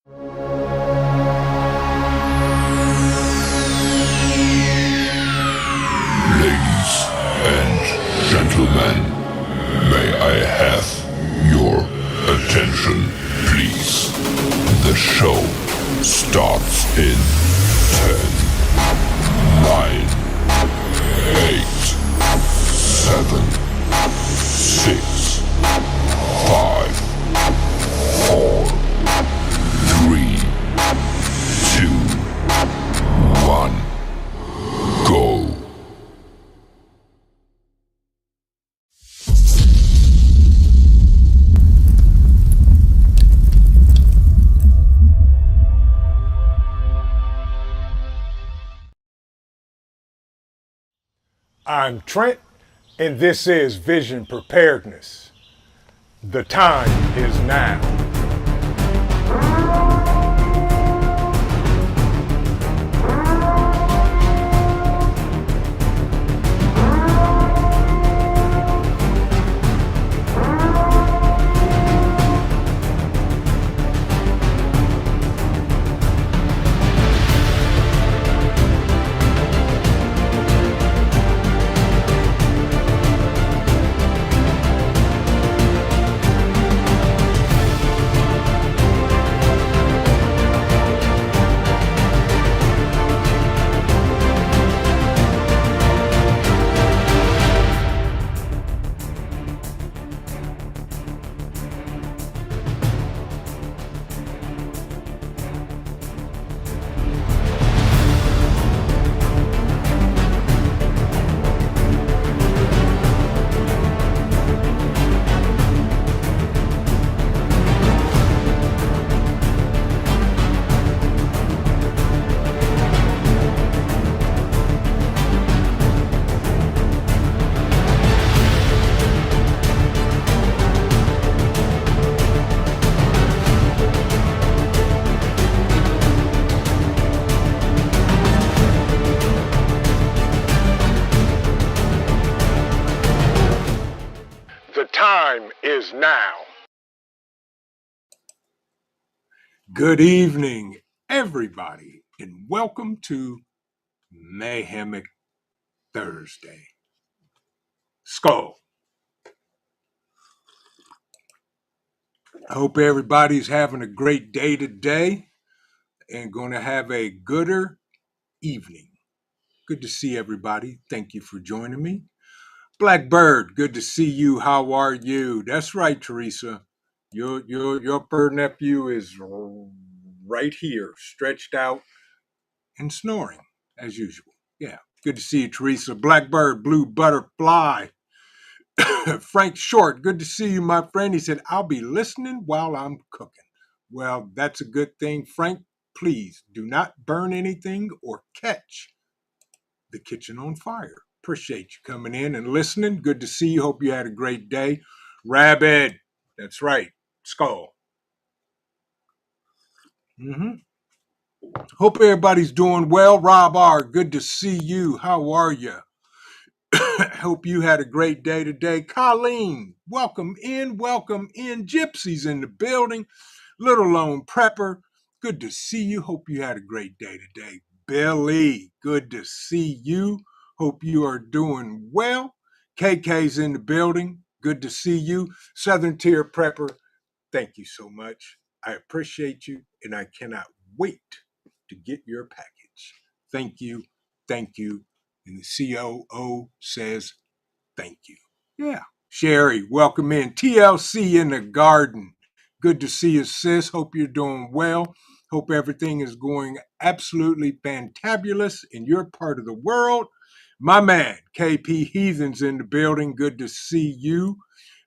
Ladies and gentlemen, may I have your attention, please? The show starts in 10, 9, 8, 7, 6, 5, 4, 3, 2, 1, go. I'm Trent, and this is Vision Preparedness. The time is now. The time is now. Good evening, everybody, and welcome to Mayhemic Thursday. Skull. I hope everybody's having a great day today and going to have a gooder evening. Good to see everybody. Thank you for joining me. Blackbird, good to see you. How are you? That's right, Teresa. Your bird nephew is right here, stretched out and snoring as usual. Yeah, good to see you, Teresa. Blackbird, blue butterfly. Frank Short, good to see you, my friend. He said, I'll be listening while I'm cooking. Well, that's a good thing. Frank, please do not burn anything or catch the kitchen on fire. Appreciate you coming in and listening. Good to see you. Hope you had a great day. Rabbit, that's right. Skull. Hope everybody's doing well. Rob R, good to see you. How are you? Hope you had a great day today. Colleen, welcome in. Gypsy's in the building. Little Lone Prepper, good to see you. Hope you had a great day today. Billy, good to see you. Hope you are doing well. KK's in the building. Good to see you. Southern Tier Prepper, thank you so much. I appreciate you, and I cannot wait to get your package. Thank you. And the COO says thank you. Yeah. Sherry, welcome in. TLC in the garden. Good to see you, sis. Hope you're doing well. Hope everything is going absolutely fantabulous in your part of the world. My man, KP Heathen's in the building. Good to see you.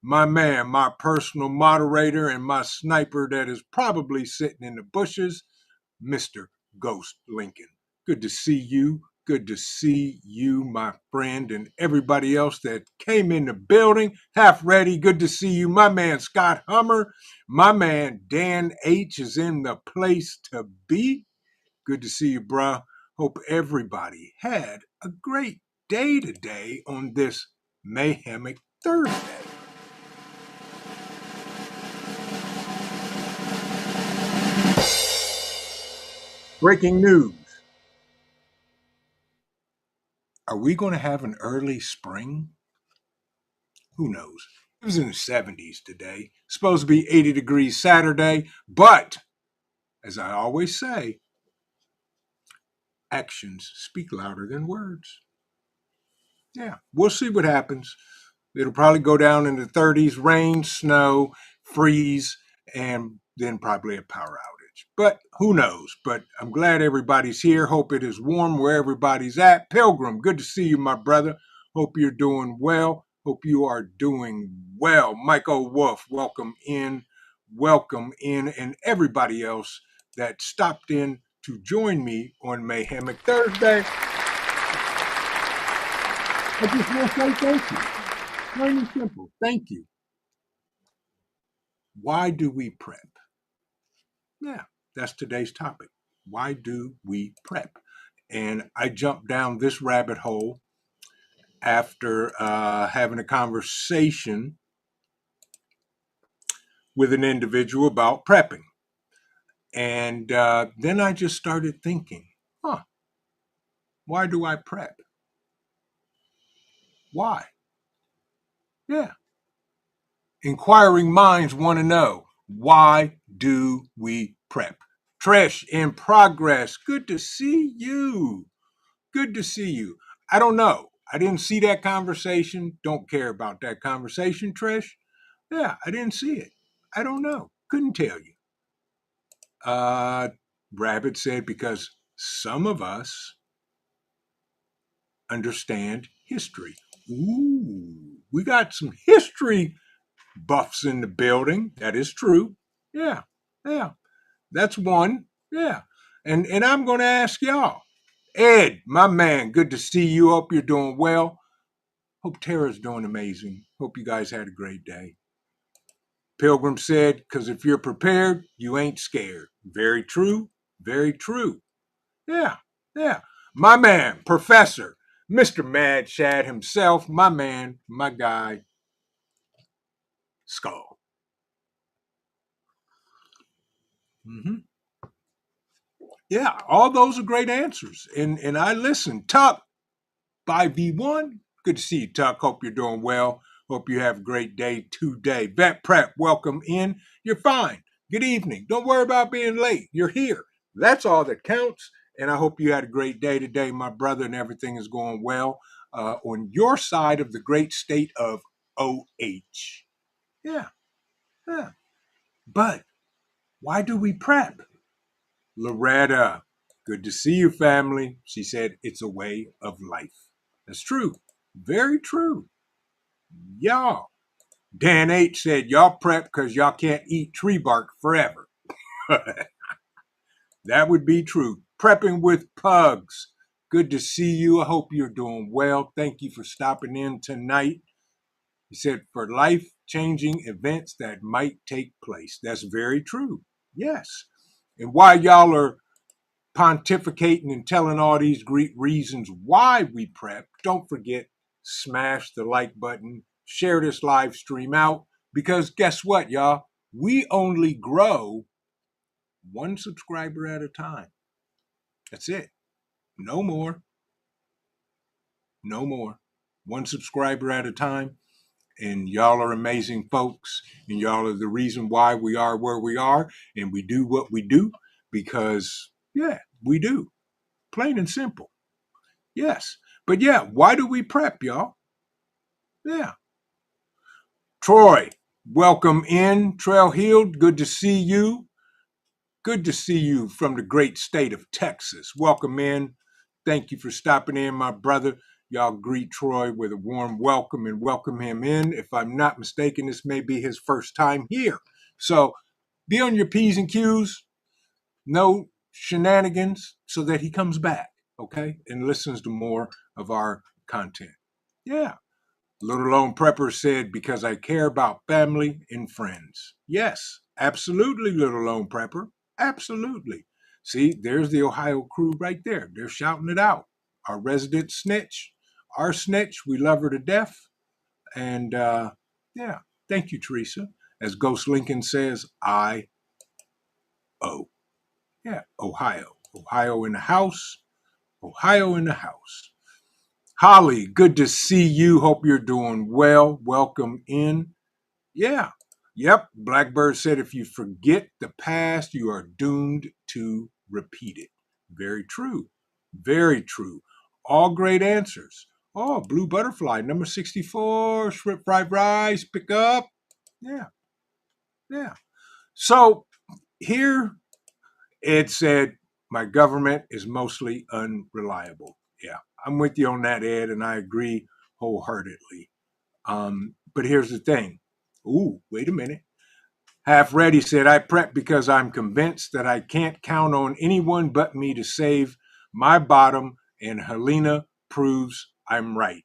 My man, my personal moderator and my sniper that is probably sitting in the bushes, Mr. Ghost Lincoln. Good to see you. Good to see you, my friend, and everybody else that came in the building. Half ready. Good to see you. My man, Scott Hummer. My man, Dan H. is in the place to be. Good to see you, bruh. Hope everybody had a great day today on this Mayhemic Thursday. Breaking news. Are we going to have an early spring? Who knows? It was in the 70s today. Supposed to be 80 degrees Saturday, but as I always say, actions speak louder than words. Yeah, we'll see what happens. It'll probably go down in the 30s, rain, snow, freeze, and then probably a power outage. But who knows? But I'm glad everybody's here. Hope it is warm where everybody's at. Pilgrim, good to see you, my brother. Hope you're doing well. Hope you are doing well. Michael Wolf, welcome in. Welcome in. And everybody else that stopped in to join me on Mayhemic Thursday. I just want to say thank you. Plain and simple. Thank you. Why do we prep? Yeah, that's today's topic. Why do we prep? And I jumped down this rabbit hole after having a conversation with an individual about prepping. And then I just started thinking, why do I prep? Why? Yeah. Inquiring minds want to know, why do we prep? Trish in progress. Good to see you. Good to see you. I don't know. I didn't see that conversation. Don't care about that conversation, Trish. Yeah, I didn't see it. I don't know. Couldn't tell you. Uh, Rabbit said because some of us understand history. Ooh, we got some history buffs in the building. That is true. Yeah, yeah. That's one. Yeah. And I'm going to ask y'all. Ed, my man, good to see you. Hope you're doing well. Hope Tara's doing amazing. Hope you guys had a great day. Pilgrim said, because if you're prepared, you ain't scared. Very true. Very true. Yeah. Yeah. My man, Professor, Mr. Mad Shad himself, my man, my guy, Skull. Mm-hmm. Yeah, all those are great answers. And I listened. Tuck, by V1. Good to see you, Tuck. Hope you're doing well. Hope you have a great day today. Vet Prep, welcome in. You're fine. Good evening. Don't worry about being late. You're here. That's all that counts. And I hope you had a great day today, my brother, and everything is going well on your side of the great state of OH. Yeah, yeah. But why do we prep? Loretta, good to see you, family. She said it's a way of life. That's true. Very true. Y'all. Dan H said y'all prep because y'all can't eat tree bark forever. That would be true. Prepping with pugs. Good to see you. I hope you're doing well. Thank you for stopping in tonight. He said for life changing events that might take place. That's very true. Yes. And while y'all are pontificating and telling all these great reasons why we prep, don't forget, smash the like button, share this live stream out, because guess what, y'all? We only grow one subscriber at a time. That's it. No more. No more. One subscriber at a time. And y'all are amazing folks. And y'all are the reason why we are where we are. And we do what we do because, yeah, we do. Plain and simple. Yes. But yeah, why do we prep, y'all? Yeah. Troy, welcome in. Trail Healed, good to see you. Good to see you from the great state of Texas. Welcome in. Thank you for stopping in, my brother. Y'all greet Troy with a warm welcome and welcome him in. If I'm not mistaken, this may be his first time here. So be on your P's and Q's. No shenanigans so that he comes back, okay, and listens to more of our content. Yeah. Little Lone Prepper said, because I care about family and friends. Yes, absolutely, Little Lone Prepper. Absolutely. See, there's the Ohio crew right there. They're shouting it out. Our resident snitch, our snitch, we love her to death. And yeah, thank you, Teresa. As Ghost Lincoln says, I owe. Yeah, Ohio. Ohio in the house. Ohio in the house. Holly, good to see you. Hope you're doing well. Welcome in. Yeah. Yep. Blackbird said if you forget the past, you are doomed to repeat it. Very true. Very true. All great answers. Oh, Blue Butterfly, number 64, shrimp fried rice, pick up. Yeah. Yeah. So here it said, my government is mostly unreliable. Yeah. I'm with you on that, Ed, and I agree wholeheartedly. But here's the thing. Ooh, wait a minute. Half Ready said, I prep because I'm convinced that I can't count on anyone but me to save my bottom, and Helena proves I'm right.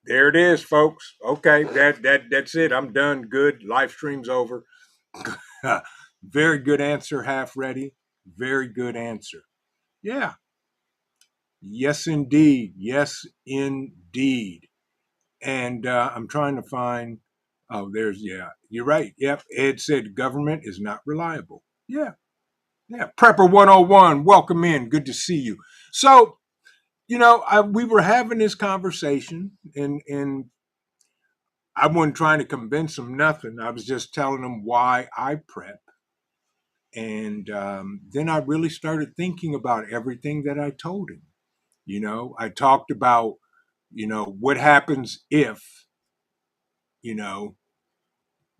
There it is, folks. Okay, that's it. I'm done. Good. Live stream's over. Very good answer, Half Ready. Very good answer. Yeah. Yes, indeed. Yes, indeed. And I'm trying to find. Oh, there's yeah. You're right. Yep. Ed said government is not reliable. Yeah. Yeah. Prepper 101. Welcome in. Good to see you. So we were having this conversation, and I wasn't trying to convince them nothing. I was just telling them why I prep. And then I really started thinking about everything that I told him. I talked about, what happens if, you know,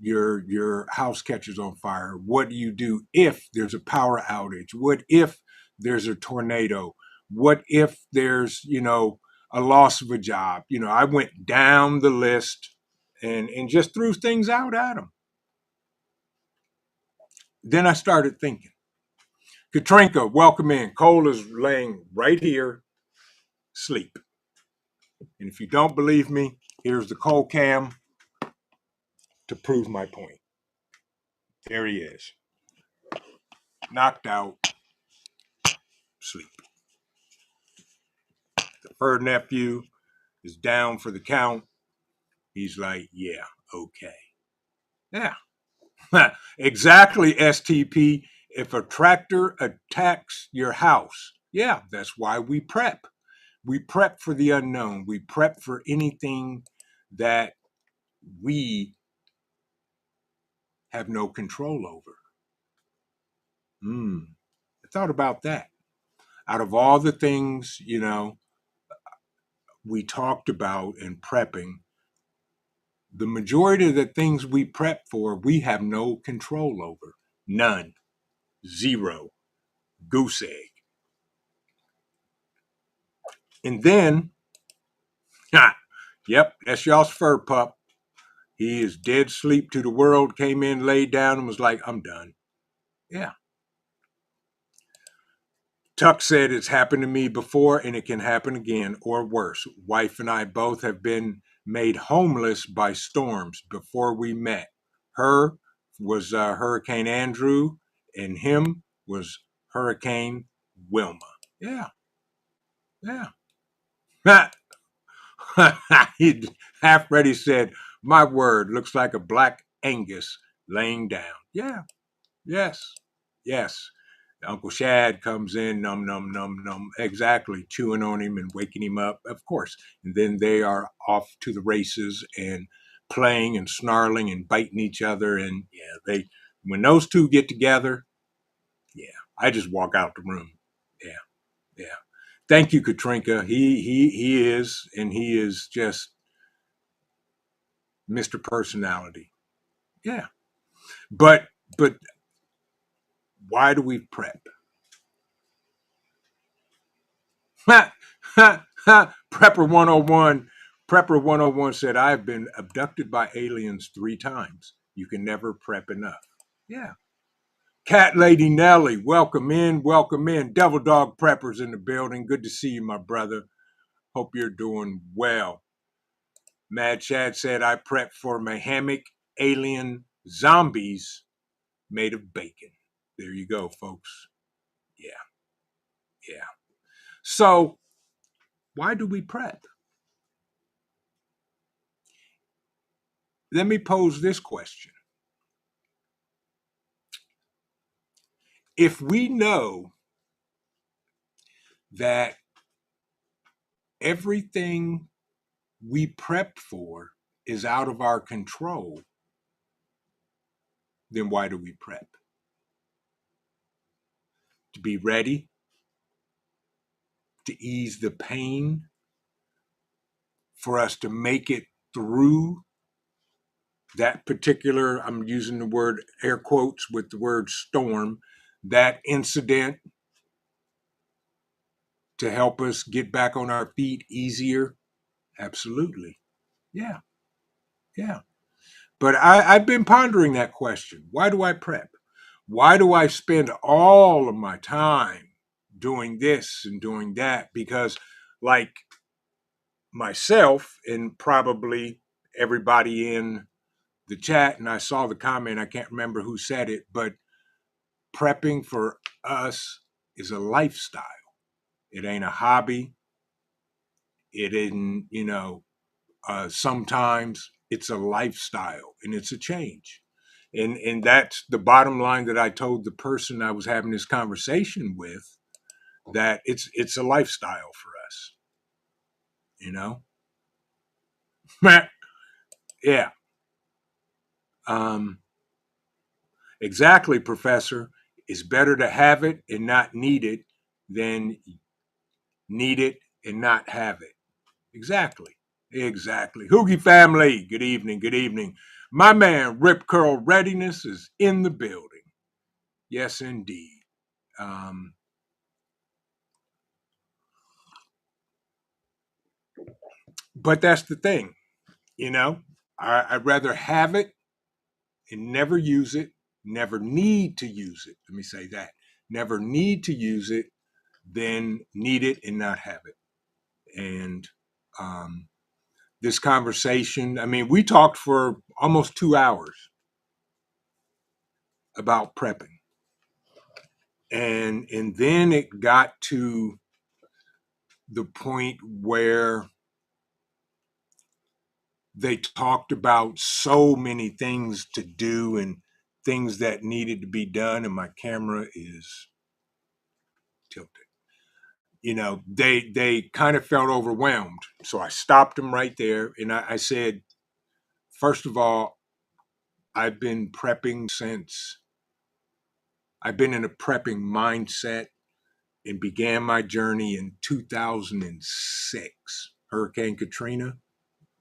your house catches on fire. What do you do if there's a power outage? What if there's a tornado? What if there's, a loss of a job? I went down the list and just threw things out at them. Then I started thinking, Katrinka, welcome in. Cole is laying right here, sleep. And if you don't believe me, here's the Cole cam to prove my point. There he is. Knocked out, sleep. The third nephew is down for the count. He's like, yeah, okay. Yeah. Exactly, STP. If a tractor attacks your house, yeah, that's why we prep. We prep for the unknown. We prep for anything that we have no control over. I thought about that. Out of all the things, we talked about in prepping, the majority of the things we prep for, we have no control over. None. Zero. Goose egg. And then, yep, that's y'all's fur pup. He is dead sleep to the world, came in, laid down, and was like, I'm done. Yeah. Tuck said it's happened to me before and it can happen again or worse. Wife and I both have been made homeless by storms before we met. Her was Hurricane Andrew and him was Hurricane Wilma. Yeah, yeah. He half ready said, my word, looks like a black Angus laying down. Yeah, yes, yes. Uncle Shad comes in, num, num, num, num, exactly, chewing on him and waking him up, of course. And then they are off to the races and playing and snarling and biting each other. And yeah, when those two get together, yeah, I just walk out the room. Yeah, yeah. Thank you, Katrinka. He is, and he is just Mr. Personality. Yeah. But why do we prep? Prepper 101. Prepper 101 said, I've been abducted by aliens 3 times. You can never prep enough. Yeah. Cat Lady Nelly, welcome in, welcome in. Devil Dog Preppers in the building. Good to see you, my brother. Hope you're doing well. Mad Chad said, I prep for Mayhemic alien zombies made of bacon. There you go, folks. Yeah, yeah. So, why do we prep? Let me pose this question. If we know that everything we prep for is out of our control, then why do we prep? To be ready, to ease the pain, for us to make it through that particular, I'm using the word air quotes with the word storm, that incident, to help us get back on our feet easier? Absolutely. Yeah. Yeah. But I've been pondering that question. Why do I prep? Why do I spend all of my time doing this and doing that? Because, like myself, and probably everybody in the chat, and I saw the comment, I can't remember who said it, but prepping for us is a lifestyle. It ain't a hobby. It isn't, sometimes it's a lifestyle and it's a change. And that's the bottom line that I told the person I was having this conversation with, that it's a lifestyle for us, you know? Yeah. Um, exactly, Professor. It's better to have it and not need it than need it and not have it. Exactly. Exactly. Hoogie family, good evening. Good evening. My man, Rip Curl Readiness, is in the building. Yes, indeed. Um, but that's the thing, you know, I'd rather have it and never use it, never need to use it. Let me say that. Never need to use it than need it and not have it. And this conversation, I mean, we talked for almost 2 hours about prepping. And then it got to the point where they talked about so many things to do and things that needed to be done, and my camera is tilted. They kind of felt overwhelmed, so I stopped them right there, and I said, first of all, I've been prepping since I've been in a prepping mindset, and began my journey in 2006. Hurricane Katrina,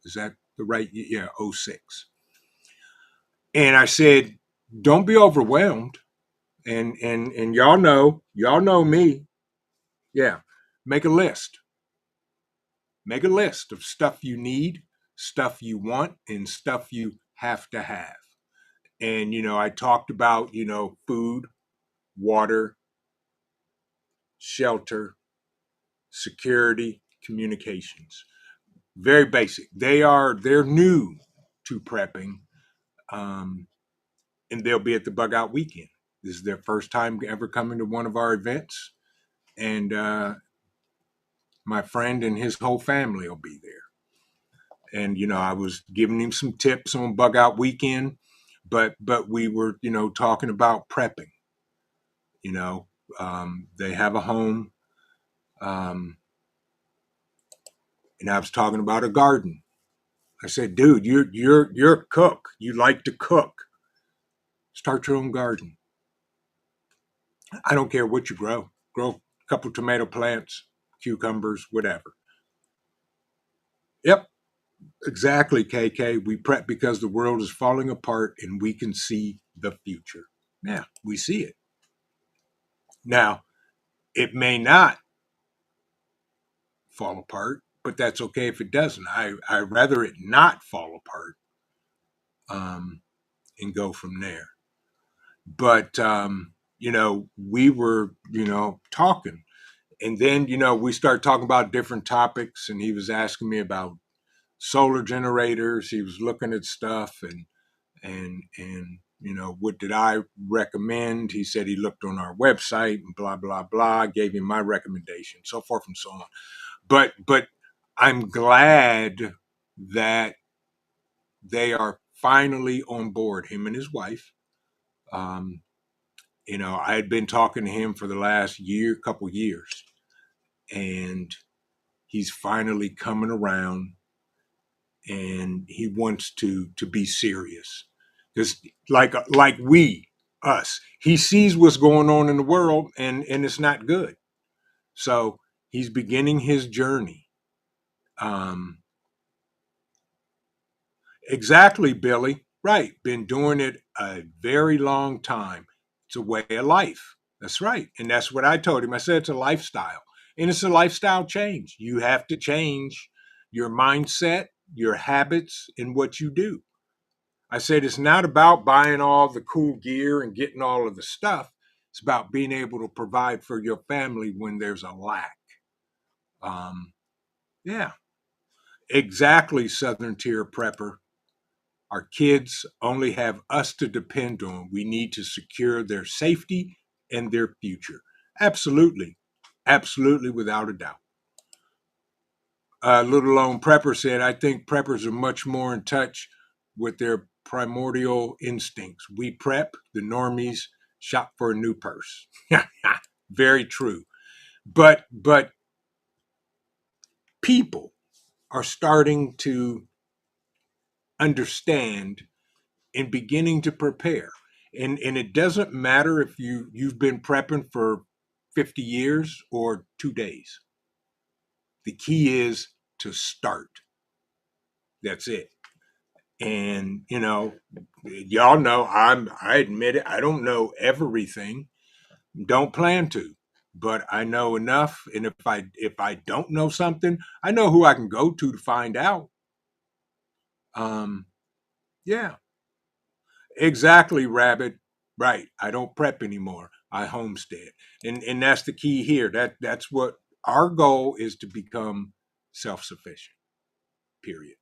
is that the right? Yeah, '06. And I said, don't be overwhelmed. And y'all know me. Yeah. Make a list. Make a list of stuff you need, stuff you want, and stuff you have to have. And I talked about, food, water, shelter, security, communications. Very basic. They're new to prepping. Um, and they'll be at the bug out weekend. This is their first time ever coming to one of our events. And my friend and his whole family will be there. And I was giving him some tips on bug out weekend, but we were talking about prepping. They have a home, um, and I was talking about a garden. I said, dude, you're a cook. You like to cook. Start your own garden. I don't care what you grow. Grow a couple tomato plants, cucumbers, whatever. Yep, exactly, KK. We prep because the world is falling apart and we can see the future. Yeah, we see it. Now, it may not fall apart, but that's okay if it doesn't. I rather it not fall apart, um, and go from there. But we were talking, and then we started talking about different topics, and he was asking me about solar generators. He was looking at stuff, and what did I recommend? He said he looked on our website and blah blah blah. I gave him my recommendation, so forth and so on. But I'm glad that they are finally on board, him and his wife. um, I had been talking to him for the last couple years, and he's finally coming around, and he wants to be serious. Because like us, he sees what's going on in the world, and it's not good. So he's beginning his journey. Um, exactly, Billy. Right. Been doing it a very long time. It's a way of life. That's right. And that's what I told him. I said it's a lifestyle. And it's a lifestyle change. You have to change your mindset, your habits, and what you do. I said it's not about buying all the cool gear and getting all of the stuff. It's about being able to provide for your family when there's a lack. Yeah, exactly, Southern Tier Prepper. Our kids only have us to depend on. We need to secure their safety and their future. Absolutely. Absolutely, without a doubt. Little Lone Prepper said, I think preppers are much more in touch with their primordial instincts. We prep, the normies shop for a new purse. Very true. But people are starting to understand and beginning to prepare. And it doesn't matter if you've been prepping for 50 years or 2 days. The key is to start. That's it. And y'all know I admit it, I don't know everything. Don't plan to. But I know enough, and if I don't know something, I know who I can go to find out. Um yeah. Exactly, Rabbit. Right. I don't prep anymore. I homestead. And that's the key here. That's what our goal is, to become self-sufficient. Period.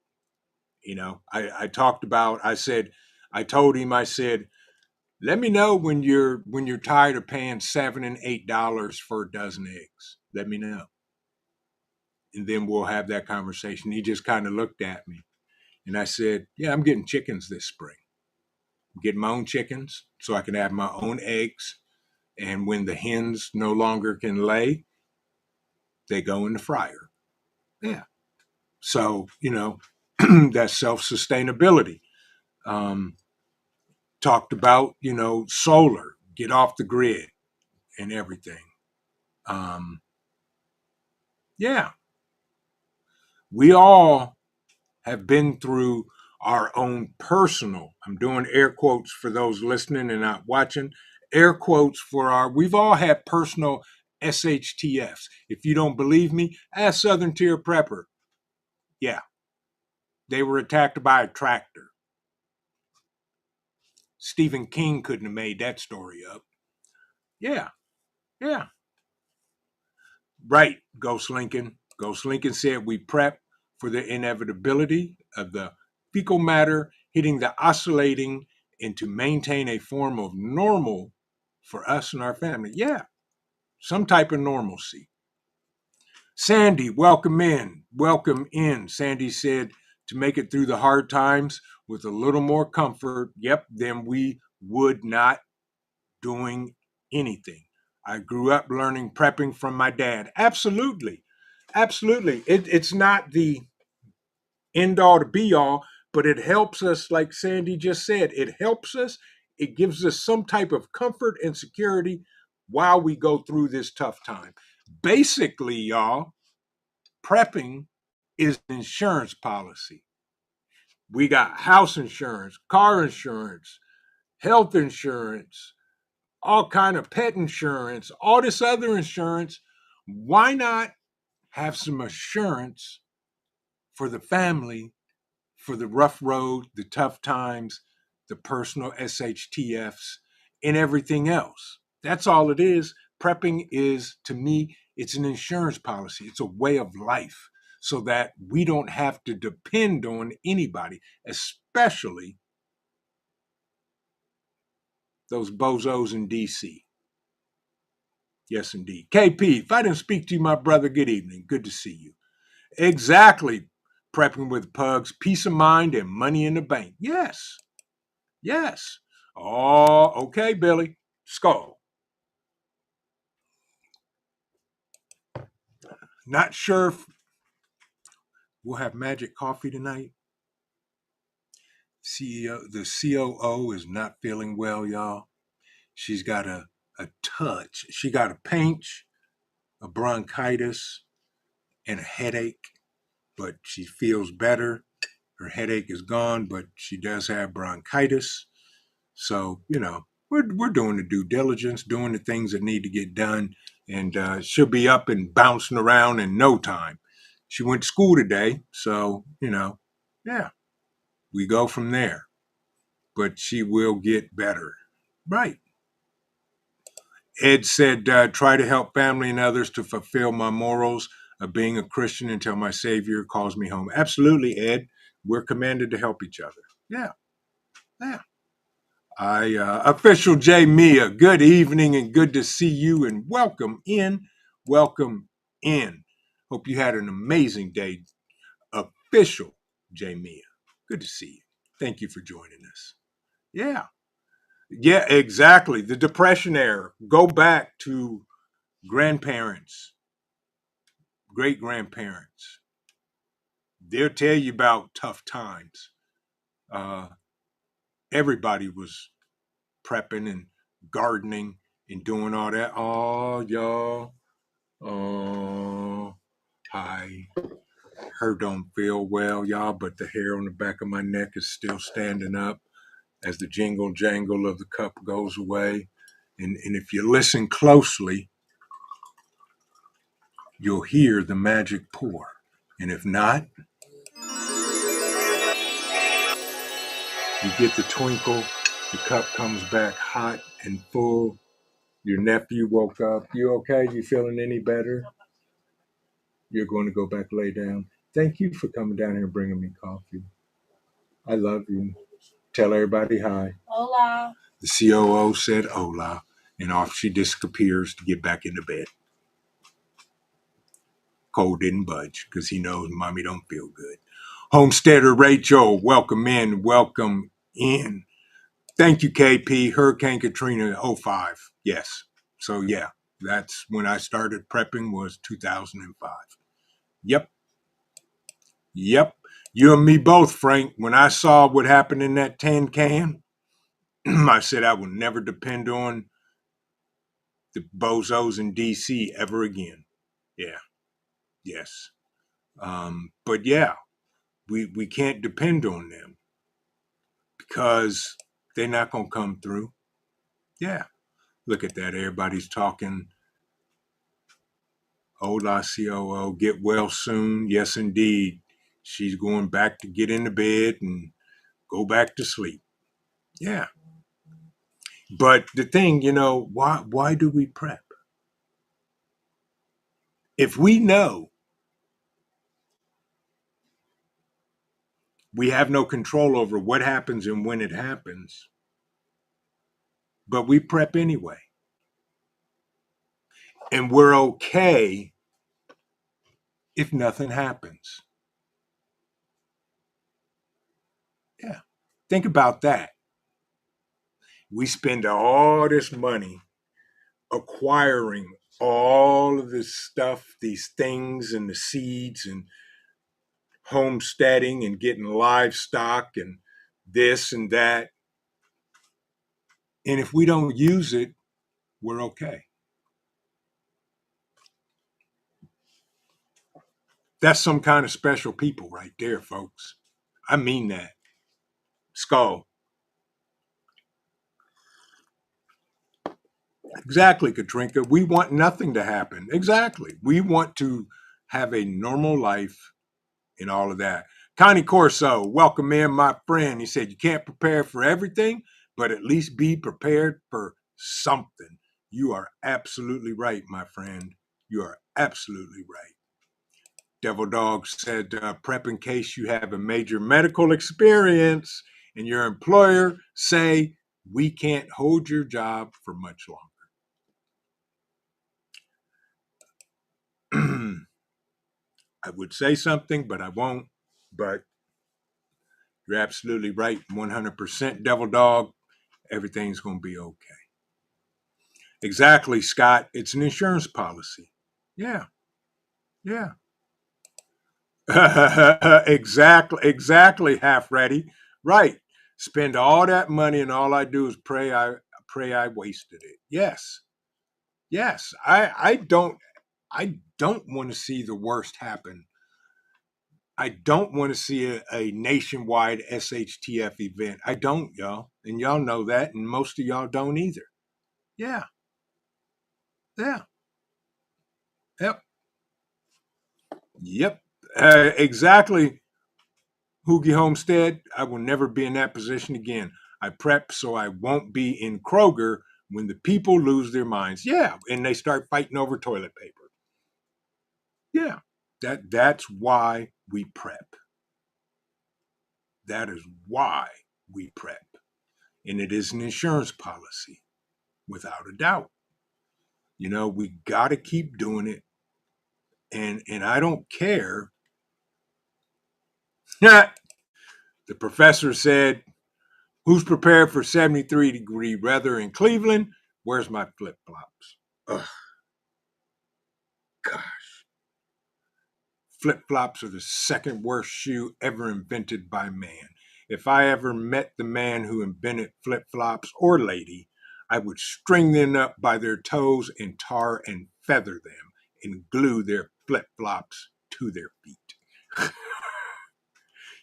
I talked about, I told him, I said, let me know when you're tired of paying $7 and $8 for a dozen eggs. Let me know. And then we'll have that conversation. He just kind of looked at me, and I said, yeah, I'm getting chickens this spring. I'm getting my own chickens so I can have my own eggs. And when the hens no longer can lay, they go in the fryer. Yeah. So, that's self sustainability. Um, Talked about, solar, get off the grid and everything. Um, yeah. We all have been through our own personal, I'm doing air quotes for those listening and not watching, air quotes for we've all had personal SHTFs. If you don't believe me, ask Southern Tier Prepper. Yeah, they were attacked by a tractor. Stephen King couldn't have made that story up. Yeah, yeah. Right, Ghost Lincoln. Ghost Lincoln said we prep for the inevitability of the fecal matter hitting the oscillating and to maintain a form of normal for us and our family. Yeah, some type of normalcy. Sandy, welcome in. Welcome in. Sandy said to make it through the hard times with a little more comfort. Yep, then we would not doing anything. I grew up learning prepping from my dad. Absolutely. Absolutely. It's not the end all to be all, but it helps us, like Sandy just said, it helps us. It gives us some type of comfort and security while we go through this tough time. Basically, y'all, prepping is an insurance policy. We got house insurance, car insurance, health insurance, all kind of pet insurance, all this other insurance. Why not have some assurance for the family, for the rough road, the tough times, the personal SHTFs, and everything else? That's all it is. Prepping is, to me, it's an insurance policy. It's a way of life so that we don't have to depend on anybody, especially those bozos in DC. Yes, indeed. KP, if I didn't speak to you, my brother, good evening. Good to see you. Exactly. Prepping with pugs, peace of mind, and money in the bank. Yes. Yes. Oh, okay, Billy. Skull. Not sure if we'll have magic coffee tonight. The COO is not feeling well, y'all. She's got a touch. She got a pinch, a bronchitis, and a headache, but she feels better. Her headache is gone, but she does have bronchitis. So, we're doing the due diligence, doing the things that need to get done, and she'll be up and bouncing around in no time. She went to school today, so, yeah, we go from there. But she will get better. Right. Ed said, try to help family and others to fulfill my morals of being a Christian until my Savior calls me home. Absolutely, Ed. We're commanded to help each other. Yeah. Yeah. Official J Mia, good evening and good to see you and welcome in. Welcome in. Hope you had an amazing day. Official J Mia, good to see you. Thank you for joining us. Yeah. Yeah, exactly. The Depression era. Go back to grandparents, great grandparents. They'll tell you about tough times. Uh, Everybody was prepping and gardening and doing all that. Oh, y'all. Oh, hi. Her don't feel well, y'all, but the hair on the back of my neck is still standing up as the jingle jangle of the cup goes away. And if you listen closely, you'll hear the magic pour. And if not, you get the twinkle, the cup comes back hot and full. Your nephew woke up. You okay? You feeling any better? You're going to go back lay down. Thank you for coming down here and bringing me coffee. I love you. Tell everybody hi. Hola. The COO said hola, and off she disappears to get back into bed. Cole didn't budge because he knows mommy don't feel good. Homesteader Rachel, welcome in, welcome in. Thank you, KP. Hurricane Katrina 05. Yes. So yeah, that's when I started prepping was 2005. Yep. Yep. You and me both, Frank. When I saw what happened in that tin can, I said I would never depend on the bozos in DC ever again. Yeah. Yes. But yeah, we can't depend on them because they're not going to come through. Yeah. Look at that. Everybody's talking. Hola, COO. Get well soon. Yes, indeed. She's going back to get into bed and go back to sleep. Yeah. But the thing, why do we prep? If we know we have no control over what happens and when it happens, but we prep anyway. And we're okay if nothing happens. Yeah. Think about that. We spend all this money acquiring all of this stuff, these things and the seeds and homesteading and getting livestock and this and that. And if we don't use it, we're okay. That's some kind of special people right there, folks. I mean that. Skull. Exactly, Katrinka. We want nothing to happen. Exactly. We want to have a normal life and all of that. Connie Corso, welcome in, my friend. He said, you can't prepare for everything, but at least be prepared for something. You are absolutely right, my friend. You are absolutely right. Devil Dog said, prep in case you have a major medical experience and your employer say, we can't hold your job for much longer. I would say something, but I won't. But you're absolutely right. 100% Devil Dog. Everything's going to be okay. Exactly, Scott. It's an insurance policy. Yeah. Yeah. Exactly, half ready. Right. Spend all that money and all I do is pray I wasted it. Yes. Yes. I don't want to see the worst happen. I don't want to see a nationwide SHTF event. I don't, y'all. And y'all know that, and most of y'all don't either. Yeah. Yeah. Yep. Yep. Exactly. Hoogie Homestead, I will never be in that position again. I prep so I won't be in Kroger when the people lose their minds. Yeah, and they start fighting over toilet paper. Yeah, that's why we prep. That is why we prep. And it is an insurance policy, without a doubt. We got to keep doing it. And I don't care. The professor said, "Who's prepared for 73-degree weather in Cleveland? Where's my flip flops?" Ugh, gosh. Flip flops are the second worst shoe ever invented by man. If I ever met the man who invented flip flops or lady, I would string them up by their toes and tar and feather them and glue their flip flops to their feet.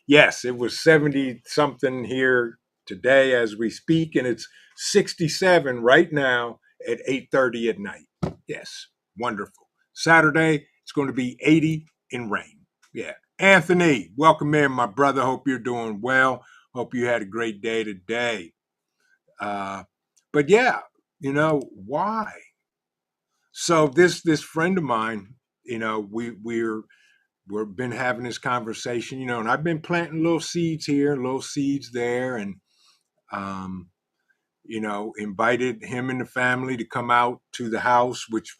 Yes, it was 70 something here today as we speak, and it's 67 right now at 8:30 at night. Yes, wonderful. Saturday, it's going to be 80 in rain. Yeah. Anthony, welcome in, my brother. Hope you're doing well. Hope you had a great day today. Uh, but yeah, why? So this friend of mine, we've been having this conversation, and I've been planting little seeds here, little seeds there, and um, invited him and the family to come out to the house, which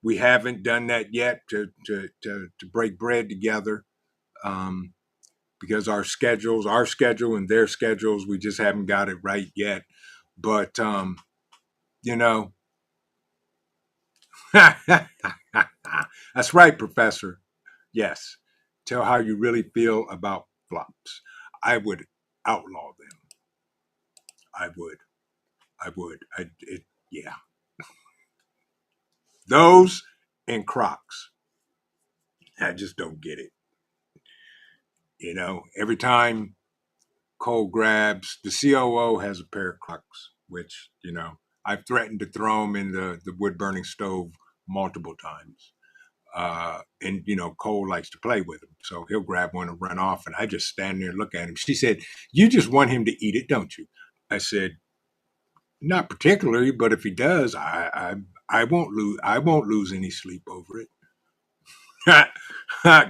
we haven't done that yet to break bread together, um, because our schedule and their schedules, we just haven't got it right yet. But you know, that's right, Professor. Yes, tell how you really feel about flops. I would outlaw them. I would. I would. Yeah. Those and Crocs. I just don't get it. Every time Cole grabs, the COO has a pair of Crocs, which, I've threatened to throw them in the wood burning stove multiple times. And, Cole likes to play with them. So he'll grab one and run off. And I just stand there and look at him. She said, "You just want him to eat it, don't you?" I said, "Not particularly, but if he does, I won't lose any sleep over it."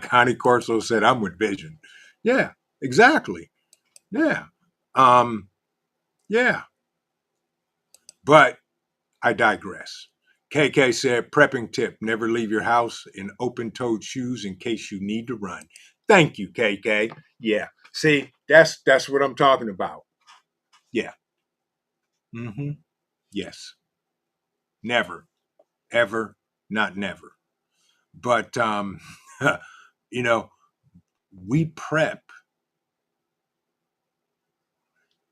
Connie Corso said, "I'm with Vision." Yeah, exactly. Yeah. Um, yeah. But I digress. KK said, "Prepping tip: never leave your house in open-toed shoes in case you need to run." Thank you, KK. Yeah. See, that's what I'm talking about. Yeah. Mm-hmm. Yes. Never, ever, not never. But you know, we prep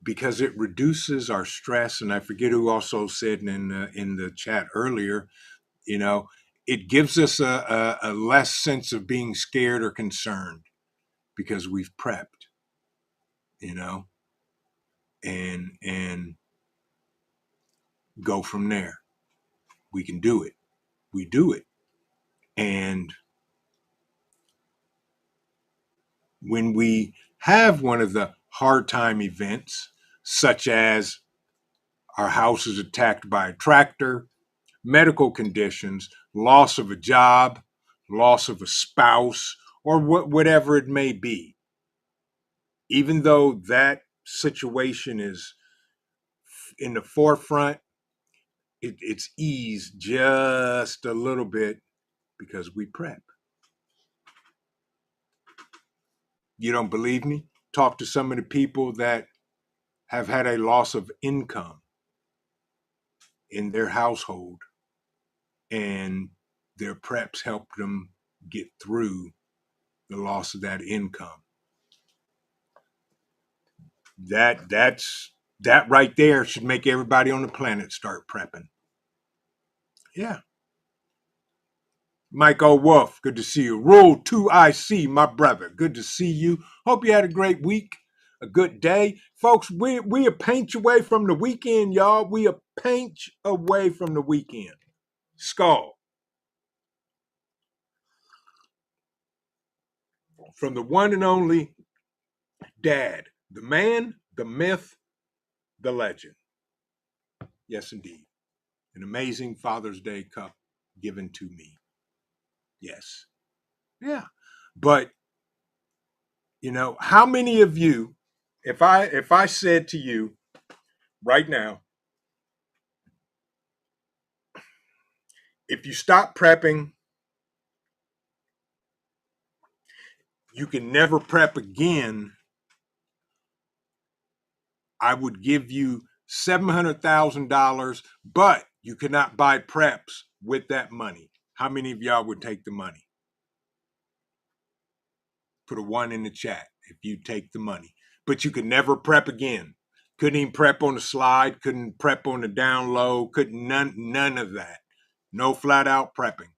because it reduces our stress. And I forget who also said in the chat earlier, you know, it gives us a less sense of being scared or concerned because we've prepped, you know, and go from there. We can do it. We do it. And when we have one of the hard time events, such as our house is attacked by a tractor, medical conditions, loss of a job, loss of a spouse, or whatever it may be, even though that situation is in the forefront, it's eased just a little bit because we prep. You don't believe me? Talk to some of the people that have had a loss of income in their household, and their preps helped them get through the loss of that income. That right there should make everybody on the planet start prepping. Yeah. Mike O. Wolf, good to see you. Rule 2IC, my brother, good to see you. Hope you had a great week, a good day. Folks, we a pinch away from the weekend, y'all. We a pinch away from the weekend. Skull. From the one and only Dad, the man, the myth, the legend. Yes, indeed. An amazing Father's Day cup given to me. Yes. Yeah. But, how many of you, if I said to you right now, if you stop prepping, you can never prep again, I would give you $700,000, but you cannot buy preps with that money. How many of y'all would take the money? Put a 1 in the chat if you take the money. But you could never prep again. Couldn't even prep on the slide, couldn't prep on the down low, couldn't none of that. No flat out prepping.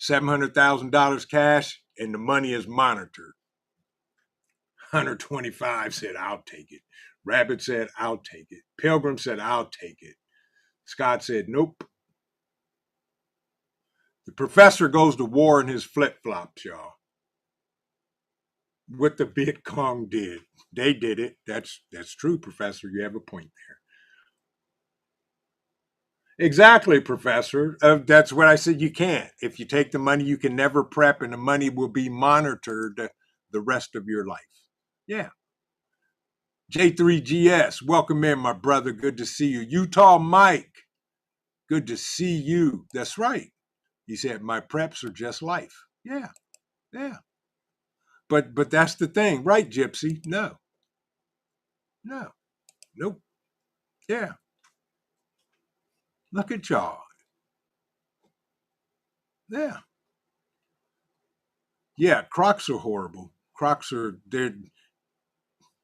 $700,000 cash, and the money is monitored. 125 said, I'll take it. Rabbit said, I'll take it. Pilgrim said, I'll take it. Scott said, nope. The professor goes to war in his flip-flops, y'all. What the Vietcong did. They did it. That's true, Professor. You have a point there. Exactly, Professor. That's what I said. You can't. If you take the money, you can never prep, and the money will be monitored the rest of your life. Yeah. J3GS, welcome in, my brother. Good to see you. Utah Mike, good to see you. That's right. He said, my preps are just life. Yeah. Yeah. But that's the thing, right, Gypsy? No. Nope. Yeah. Look at y'all. Yeah. Yeah, Crocs are horrible. They're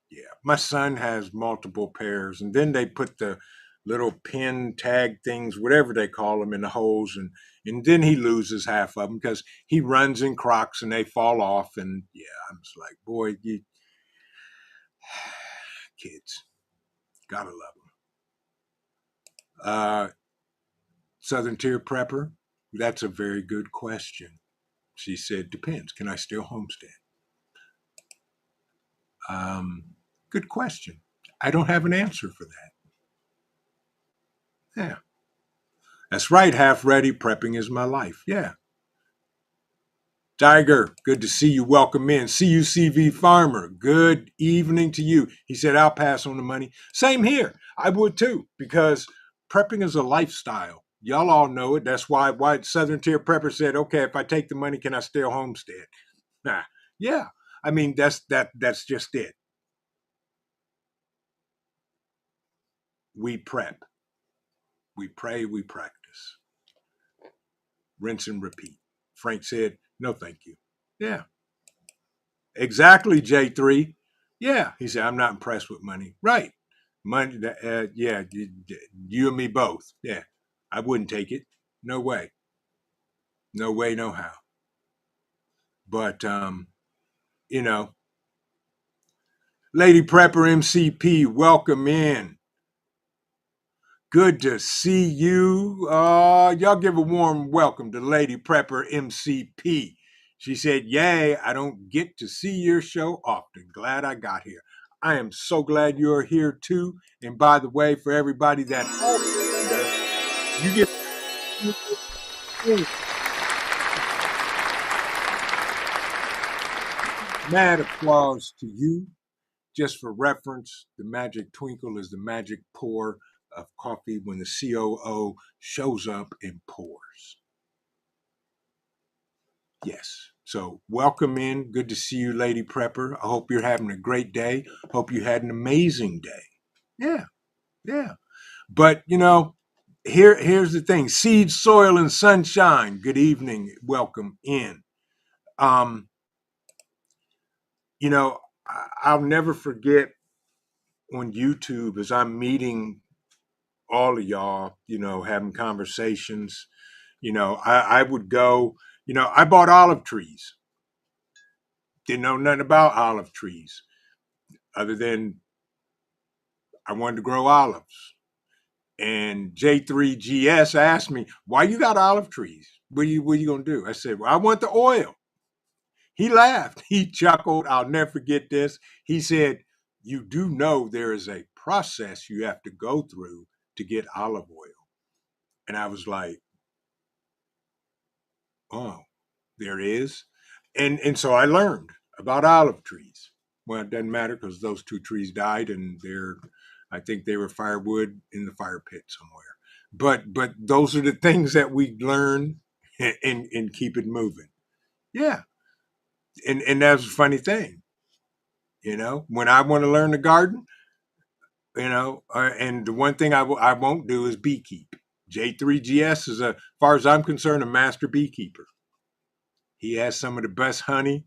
yeah. My son has multiple pairs, and then they put the little pin tag things, whatever they call them, in the holes, and then he loses half of them because he runs in Crocs and they fall off. And yeah, I'm just like, boy, you kids, gotta love them. Southern Tier Prepper, that's a very good question. She said, depends. Can I still homestead? Good question. I don't have an answer for that. Yeah. That's right, half ready. Prepping is my life. Yeah. Tiger, good to see you. Welcome in. CUCV Farmer, good evening to you. He said, I'll pass on the money. Same here. I would too, because prepping is a lifestyle. Y'all all know it. That's why Southern Tier Prepper said, okay, if I take the money, can I still homestead? Nah. Yeah. I mean, that's just it. We prep. We pray, we practice. Rinse and repeat. Frank said, no, thank you. Yeah. Exactly, J3. Yeah. He said, I'm not impressed with money. Right. Money, yeah, you and me both. Yeah. I wouldn't take it. No way. No way, no how. But, Lady Prepper MCP, welcome in. Good to see you. Y'all give a warm welcome to Lady Prepper MCP. She said, yay, I don't get to see your show often. Glad I got here. I am so glad you're here too. And by the way, for everybody that you get mad applause to you. Just for reference, the magic twinkle is the magic pour of coffee when the COO shows up and pours. Yes. So welcome in. Good to see you, Lady Prepper. I hope you're having a great day. Hope you had an amazing day. Yeah. Yeah. But, here's the thing. Seed, soil, and sunshine. Good evening. Welcome in. Um, you know, I'll never forget on YouTube as I'm meeting all of y'all, having conversations. I would go, I bought olive trees. Didn't know nothing about olive trees other than I wanted to grow olives. And J3GS asked me, why you got olive trees? What you gonna do? I said, well, I want the oil. He laughed. He chuckled. I'll never forget this. He said, you do know there is a process you have to go through to get olive oil. And I was like, oh, there is. And so I learned about olive trees. Well, it doesn't matter because those two trees died and I think they were firewood in the fire pit somewhere. But those are the things that we learn and keep it moving. Yeah. And that's a funny thing. When I want to learn the garden, and the one thing I won't do is beekeep. J3GS is, as far as I'm concerned, a master beekeeper. He has some of the best honey.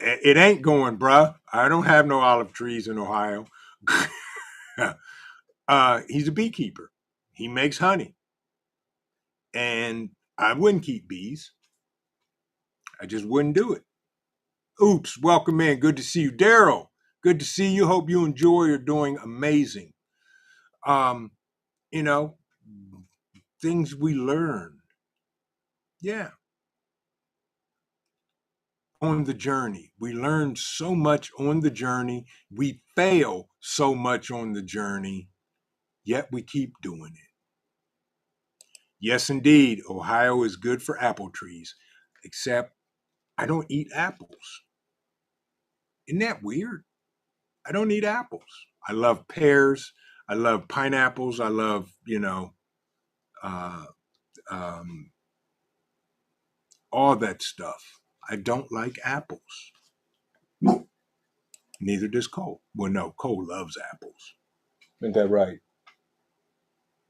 It ain't going, bruh. I don't have no olive trees in Ohio. He's a beekeeper. He makes honey. And I wouldn't keep bees. I just wouldn't do it. Oops, welcome in. Good to see you. Daryl, good to see you. Hope you enjoy. You're doing amazing. Um, you know, things we learn. Yeah. On the journey. We learn so much on the journey. We fail so much on the journey, yet we keep doing it. Yes, indeed, Ohio is good for apple trees, except I don't eat apples. Isn't that weird? I don't eat apples. I love pears. I love pineapples. I love, uh, um, all that stuff. I don't like apples. Neither does Cole. Well, no, Cole loves apples. Isn't that right?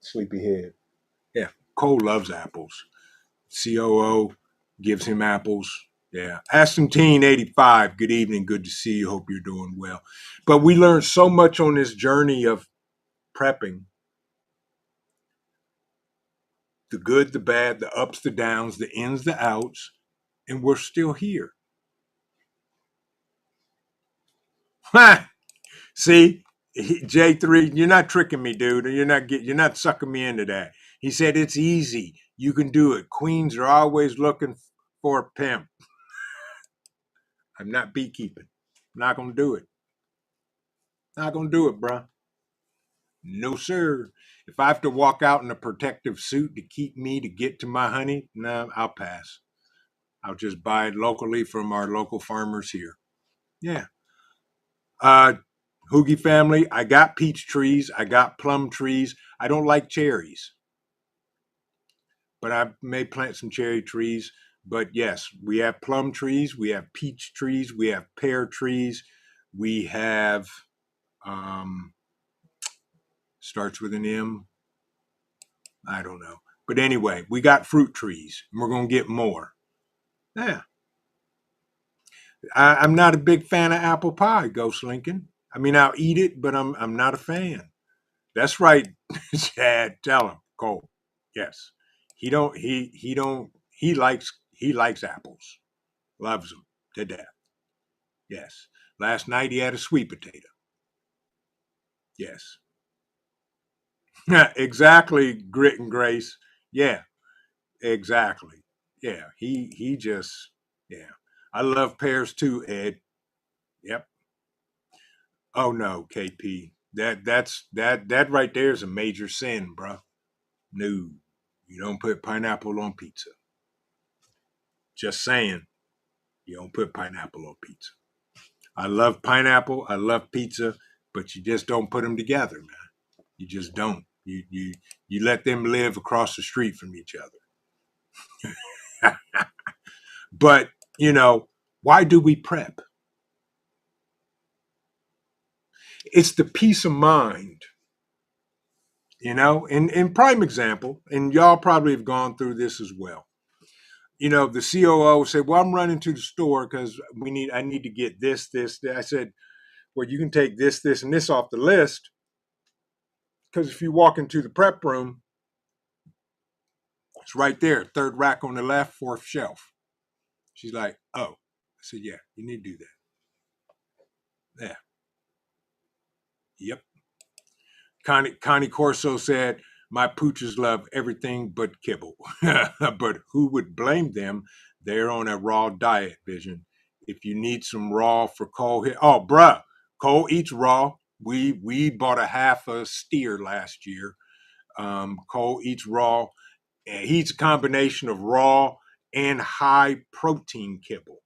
Sleepyhead. Yeah, Cole loves apples. COO gives him apples. Yeah. Aston85, good evening. Good to see you. Hope you're doing well. But we learned so much on this journey of prepping, the good, the bad, the ups, the downs, the ins, the outs, and we're still here. See, J3, you're not tricking me, dude. You're not sucking me into that. He said it's easy. You can do it. Queens are always looking for a pimp. I'm not beekeeping. I'm not gonna do it. Not gonna do it, bruh. No, sir. If I have to walk out in a protective suit to keep me to get to my honey, no, I'll pass. I'll just buy it locally from our local farmers here. Yeah. Uh, Hoogie family, I got peach trees. I got plum trees. I don't like cherries, but I may plant some cherry trees. But yes, we have plum trees. We have peach trees. We have pear trees. We have, um, starts with an M. I don't know. But anyway, we got fruit trees and we're going to get more. Yeah. I'm not a big fan of apple pie, Ghost Lincoln. I mean, I'll eat it, but I'm not a fan. That's right, Chad. Tell him, Cole. Yes. He likes apples. Loves them to death. Yes. Last night he had a sweet potato. Yes. Exactly, Grit and Grace. Yeah. Exactly. Yeah, he just yeah. I love pears too, Ed. Yep. Oh no, KP. That right there is a major sin, bro. No, you don't put pineapple on pizza. Just saying, you don't put pineapple on pizza. I love pineapple. I love pizza, but you just don't put them together, man. You just don't. You let them live across the street from each other. But why do we prep? It's the peace of mind, in prime example, and y'all probably have gone through this as well. the COO said, well, I'm running to the store because I need to get this, this, that. I said, well, you can take this, this, and this off the list. Because if you walk into the prep room, it's right there, third rack on the left, fourth shelf. She's like, oh. I said, yeah, you need to do that. Yeah. Yep. Connie Corso said, my pooches love everything but kibble. But who would blame them? They're on a raw diet, Vision. If you need some raw for Cole here. Oh, bruh, Cole eats raw. We bought a half a steer last year. Cole eats raw. And he eats a combination of raw and high protein kibble.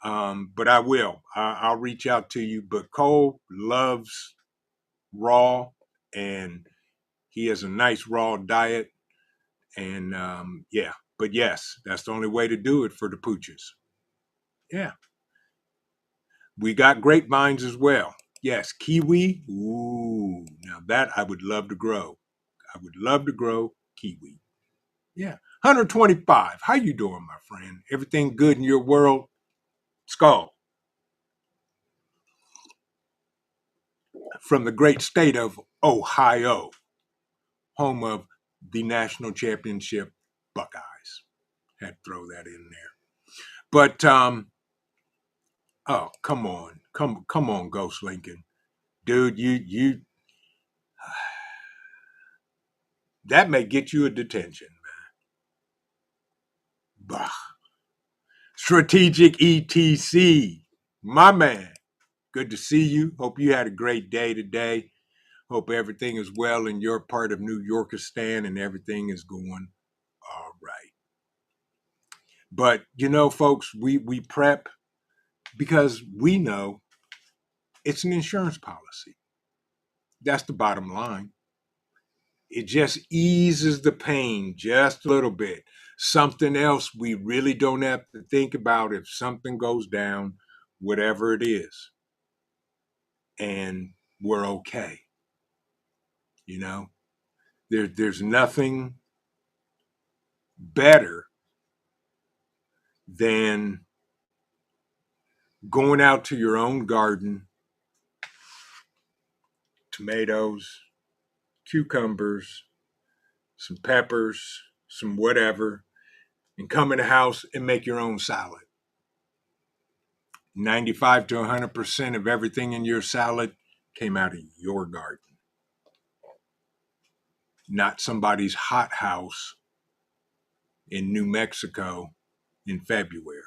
But I will. I'll reach out to you. But Cole loves raw, and he has a nice raw diet. And yeah, but yes, that's the only way to do it for the pooches. Yeah. We got grapevines as well. Yes, kiwi. Ooh, now that I would love to grow. I would love to grow kiwi. Yeah. 125. How you doing, my friend? Everything good in your world? Skull. From the great state of Ohio, home of the national championship Buckeyes. Had to throw that in there. But oh, come on, Ghost Lincoln. Dude, you that may get you a detention, man. Bah. Strategic ETC, my man. Good to see you. Hope you had a great day today. Hope everything is well in your part of New Yorkistan and everything is going all right. But folks, we prep because we know it's an insurance policy. That's the bottom line. It just eases the pain just a little bit. Something else we really don't have to think about if something goes down, whatever it is. And we're okay. There's nothing better than going out to your own garden, tomatoes, cucumbers, some peppers, some whatever, and come in the house and make your own salad. 95 to 100% of everything in your salad came out of your garden, not somebody's hothouse in New Mexico in February.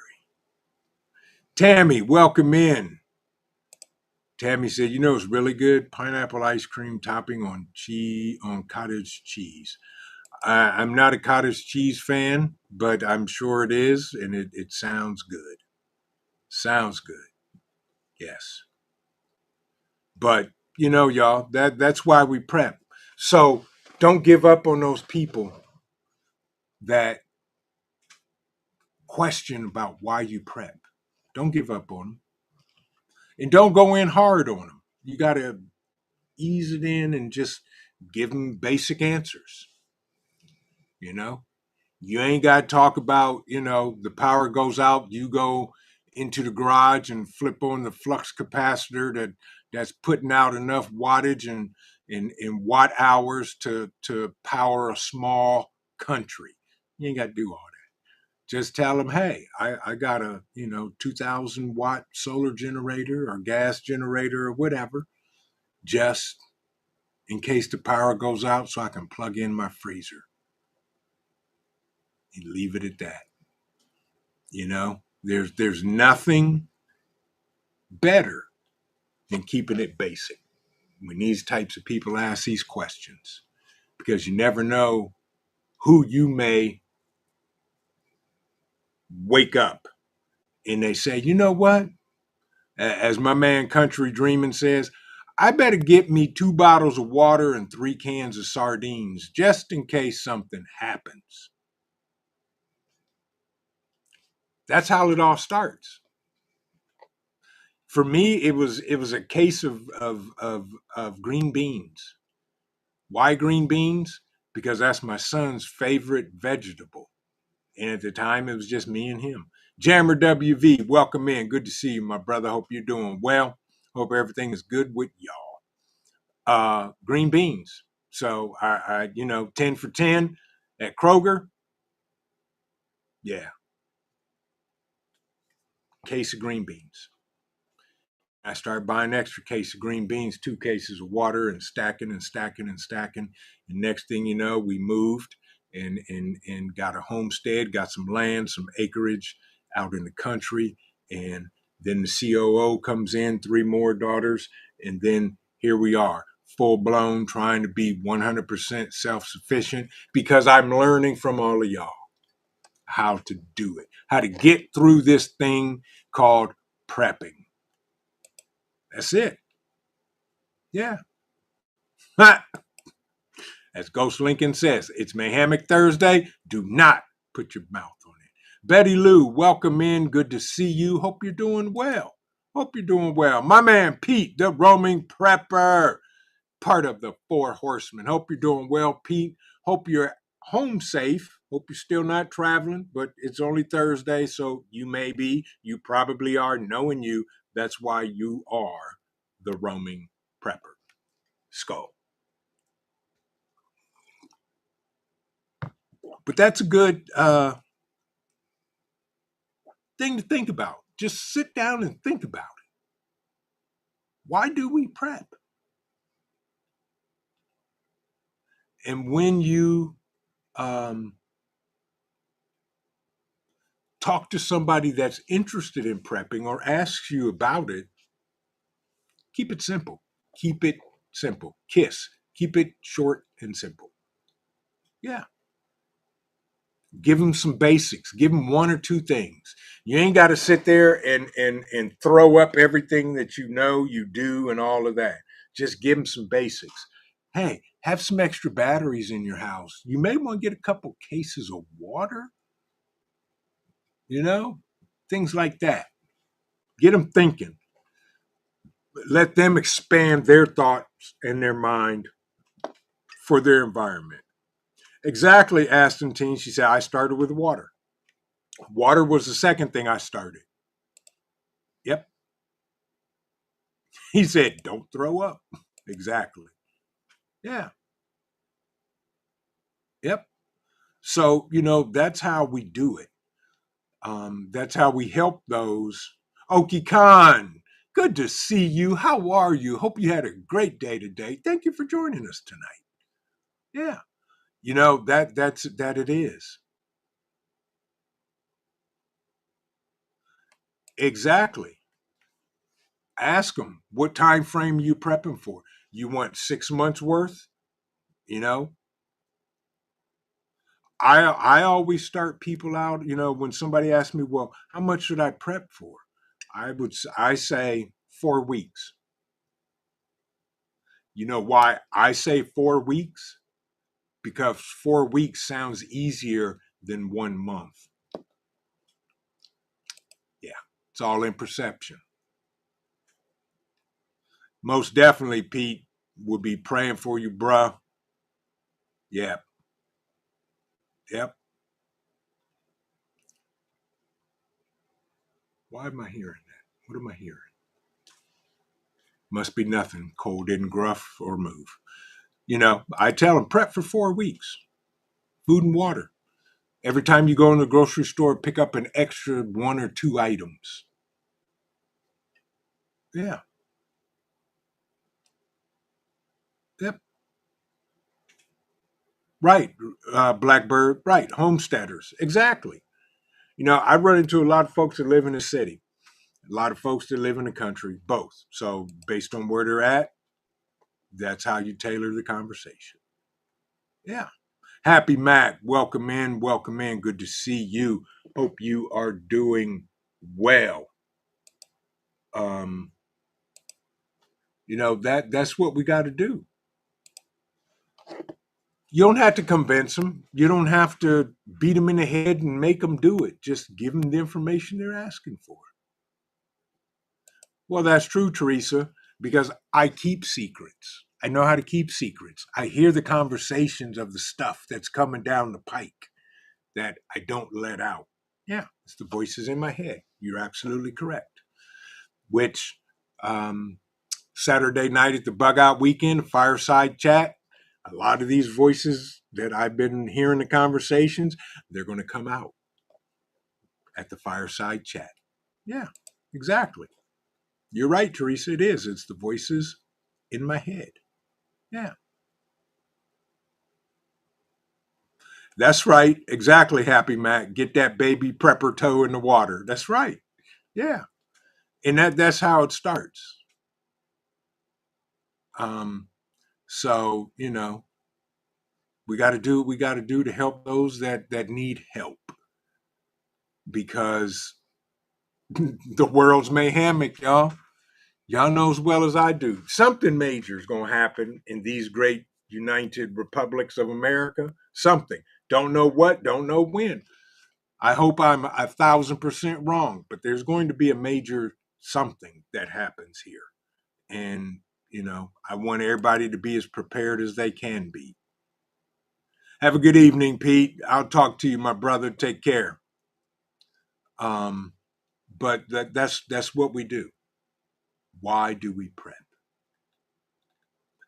Tammy, welcome in. Tammy said, it's really good pineapple ice cream topping on cottage cheese. I'm not a cottage cheese fan, but I'm sure it is, and it sounds good. Sounds good. Yes. But y'all, that's why we prep. So don't give up on those people that question about why you prep. Don't give up on them. And don't go in hard on them. You got to ease it in and just give them basic answers. You ain't got to talk about, the power goes out, you go into the garage and flip on the flux capacitor that's putting out enough wattage and in watt hours to power a small country. You ain't got to do all that. Just tell them, hey, I got a 2,000 watt solar generator or gas generator or whatever, just in case the power goes out, so I can plug in my freezer and leave it at that. There's nothing better than keeping it basic when these types of people ask these questions, because you never know who you may wake up and they say, you know what? As my man Country Dreamin' says, I better get me 2 bottles of water and 3 cans of sardines just in case something happens. That's how it all starts. For me, it was a case of green beans. Why green beans? Because that's my son's favorite vegetable. And at the time, it was just me and him. Jammer WV, welcome in. Good to see you, my brother. Hope you're doing well. Hope everything is good with y'all. Green beans. So I 10 for 10 at Kroger. Yeah, case of green beans. I started buying an extra case of green beans, 2 cases of water, and stacking and stacking and stacking. And next thing you know, we moved and got a homestead, got some land, some acreage out in the country. And then the COO comes in, 3 more daughters, and then here we are, full blown, trying to be 100% self sufficient because I'm learning from all of y'all how to do it, how to get through this thing called prepping. That's it. Yeah. As Ghost Lincoln says, it's Mayhemic Thursday. Do not put your mouth on it. Betty Lou, welcome in. Good to see you. Hope you're doing well. Hope you're doing well. My man Pete, the roaming prepper, part of the Four Horsemen. Hope you're doing well, Pete. Hope you're home safe. Hope you're still not traveling, but it's only Thursday, so you may be. You probably are. Knowing you, that's why you are the roaming prepper. Skull. But that's a good thing to think about. Just sit down and think about it. Why do we prep? And when you talk to somebody that's interested in prepping or asks you about it, keep it simple. Keep it simple. KISS. Keep it short and simple. Yeah. Give them some basics. Give them 1 or 2 things. You ain't got to sit there and throw up everything that you know you do and all of that. Just give them some basics. Hey, have some extra batteries in your house. You may want to get a couple cases of water, you know, things like that. Get them thinking. Let them expand their thoughts and their mind for their environment. Exactly, Astantine. She said, I started with water. Water was the second thing I started. Yep. He said, don't throw up. Exactly. Yeah. Yep. So, that's how we do it. That's how we help those. Oki Khan, good to see you. How are you? Hope you had a great day today. Thank you for joining us tonight. Yeah. That it is. Exactly. Ask them what time frame you prepping for. You want 6 months worth? You know, I always start people out. When somebody asks me, well, how much should I prep for? I say 4 weeks. You know why I say 4 weeks? Because 4 weeks sounds easier than 1 month. Yeah, it's all in perception. Most definitely, Pete, will be praying for you, bruh. Yeah, yep. Why am I hearing that? What am I hearing? Must be nothing. Cole didn't gruff or move. I tell them prep for 4 weeks. Food and water. Every time you go in the grocery store, pick up an extra 1 or 2 items. Yeah. Yep. Right. Blackbird. Right. Homesteaders. Exactly. I run into a lot of folks that live in the city, a lot of folks that live in the country, both. So based on where they're at, that's how you tailor the conversation. Yeah. Happy Mac, welcome in, welcome in. Good to see you. Hope you are doing well. Um, that's what we got to do. You don't have to convince them. You don't have to beat them in the head and make them do it. Just give them the information they're asking for. Well, that's true, Teresa, because I keep secrets. I know how to keep secrets. I hear the conversations of the stuff that's coming down the pike. that I don't let out. Yeah, it's the voices in my head. You're absolutely correct. Which Saturday night at the Bug Out Weekend, fireside chat, a lot of these voices that I've been hearing the conversations, they're going to come out at the fireside chat. Yeah, exactly. You're right, Teresa. It is. It's the voices in my head. Yeah. That's right. Exactly, Happy Mac. Get that baby prepper toe in the water. That's right. Yeah. And that's how it starts. Um, so, we got to do what we got to do to help those that need help, because the world's mayhemic, y'all. Y'all know as well as I do. Something major is going to happen in these great United Republics of America. Something. Don't know what, don't know when. I hope I'm 1,000% wrong, but there's going to be a major something that happens here. And, I want everybody to be as prepared as they can be. Have a good evening, Pete. I'll talk to you, my brother. Take care. Um, but that's what we do. Why do we prep?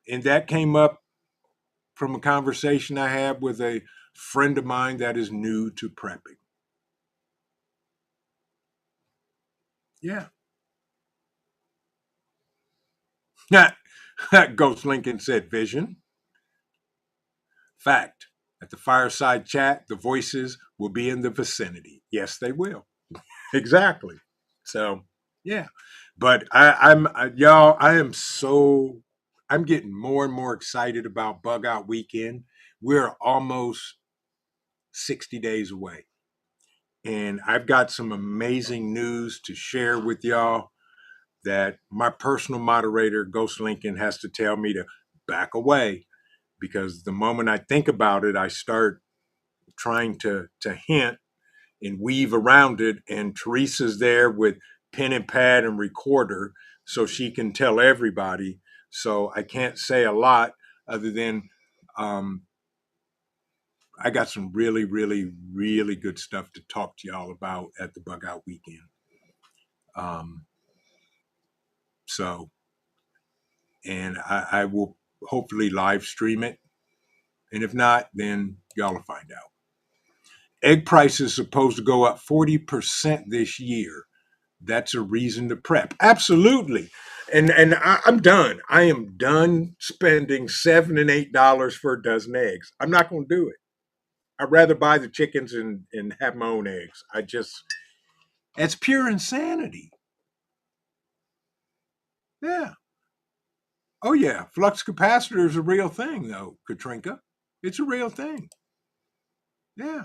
And that came up from a conversation I had with a friend of mine that is new to prepping. Yeah. Ghost Lincoln said vision. Fact. At the fireside chat, the voices will be in the vicinity. Yes, they will. Exactly. So, yeah. But y'all, I'm getting more and more excited about Bug Out Weekend. We're almost 60 days away. And I've got some amazing news to share with y'all that my personal moderator, Ghost Lincoln, has to tell me to back away, because the moment I think about it, I start trying to hint and weave around it. And Teresa's there with pen and pad and recorder so she can tell everybody. So I can't say a lot other than I got some really, really, really good stuff to talk to y'all about at the Bug Out Weekend. Um, so, and I will hopefully live stream it. And if not, then y'all will find out. Egg prices supposed to go up 40% this year. That's a reason to prep. Absolutely. And I'm done. I am done spending $7 and $8 for a dozen eggs. I'm not going to do it. I'd rather buy the chickens and have my own eggs. It's pure insanity. Yeah. Oh yeah, flux capacitor is a real thing, though, Katrinka. It's a real thing. Yeah.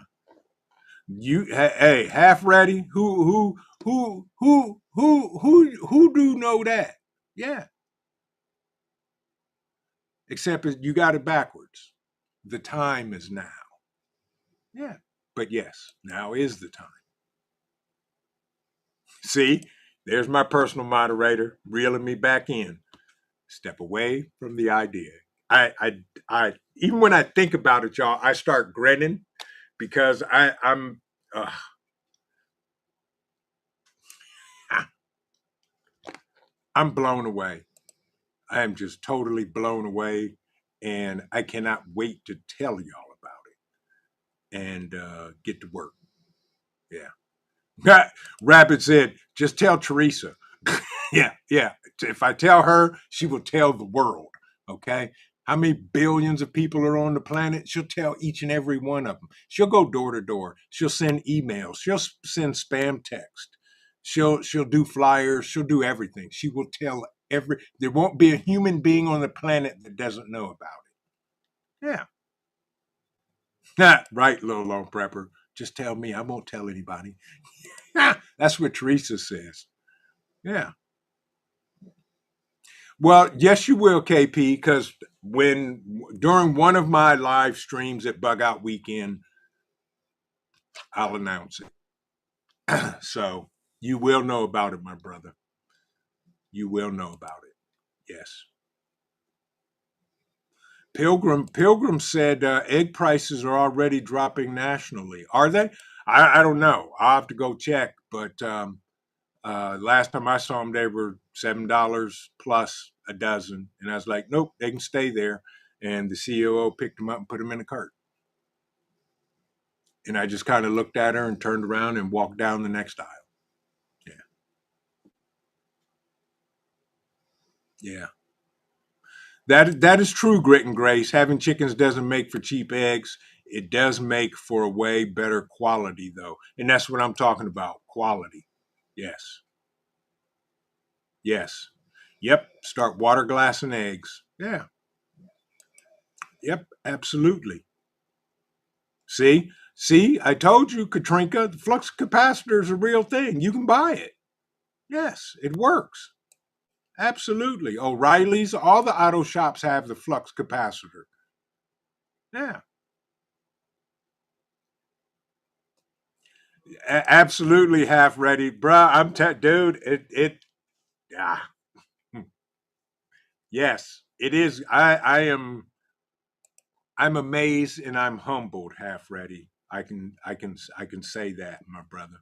Hey, half ready. Who do know that? Yeah. Except you got it backwards. The time is now. Yeah. But yes, now is the time. See, there's my personal moderator reeling me back in. Step away from the idea. I even when I think about it, y'all, I start grinning because I'm blown away. I am just totally blown away, and I cannot wait to tell y'all about it and get to work. Yeah. Rabbit said, just tell Teresa. Yeah, yeah. If I tell her, she will tell the world. Okay. How many billions of people are on the planet? She'll tell each and every one of them. She'll go door to door. She'll send emails. She'll send spam text. She'll do flyers. She'll do everything. She will tell there won't be a human being on the planet that doesn't know about it. Yeah. Right, little long prepper. Just tell me. I won't tell anybody. That's what Teresa says. Yeah. Well, yes, you will, KP, because during one of my live streams at Bug Out Weekend, I'll announce it. So you will know about it, my brother. You will know about it. Yes. Pilgrim said egg prices are already dropping nationally. Are they? I don't know. I'll have to go check. But last time I saw them, they were $7 plus a dozen, and I was like, nope, they can stay there. And the COO picked them up and put them in a cart. And I just kind of looked at her and turned around and walked down the next aisle. Yeah, yeah. That is true, Grit and Grace. Having chickens doesn't make for cheap eggs. It does make for a way better quality, though. And that's what I'm talking about, quality. Yes. Yes. Yep. Start water glassing eggs. Yeah. Yep. Absolutely. See? See? I told you, Katrinka, the flux capacitor is a real thing. You can buy it. Yes. It works. Absolutely. O'Reilly's, all the auto shops have the flux capacitor. Yeah. Absolutely half ready, bruh. Dude. Ah, yes, it is. I'm amazed and I'm humbled. Half ready. I can say that, my brother.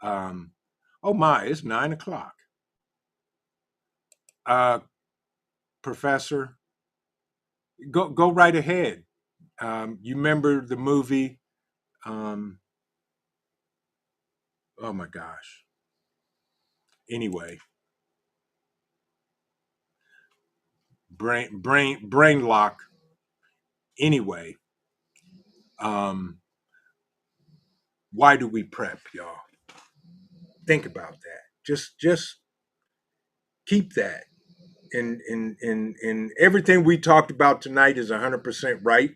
Um, oh my, it's 9 o'clock. Uh, Professor, go right ahead. You remember the movie? Um, oh my gosh. Anyway, brain lock. Anyway, um, why do we prep, y'all? Think about that. Just keep that. And everything we talked about tonight is 100% right.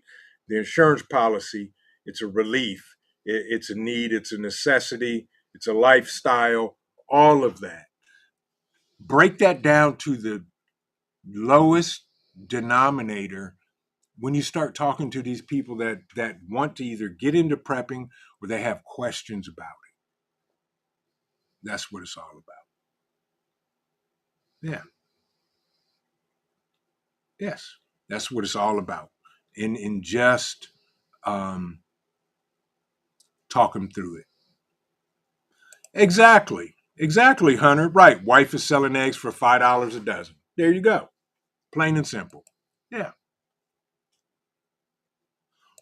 The insurance policy, it's a relief, it's a need, it's a necessity, it's a lifestyle, all of that. Break that down to the lowest denominator when you start talking to these people that want to either get into prepping or they have questions about it. That's what it's all about. Yeah. Yes. That's what it's all about. In just um, talk them through it. Exactly. Exactly, Hunter. Right. Wife is selling eggs for $5 a dozen. There you go. Plain and simple. Yeah.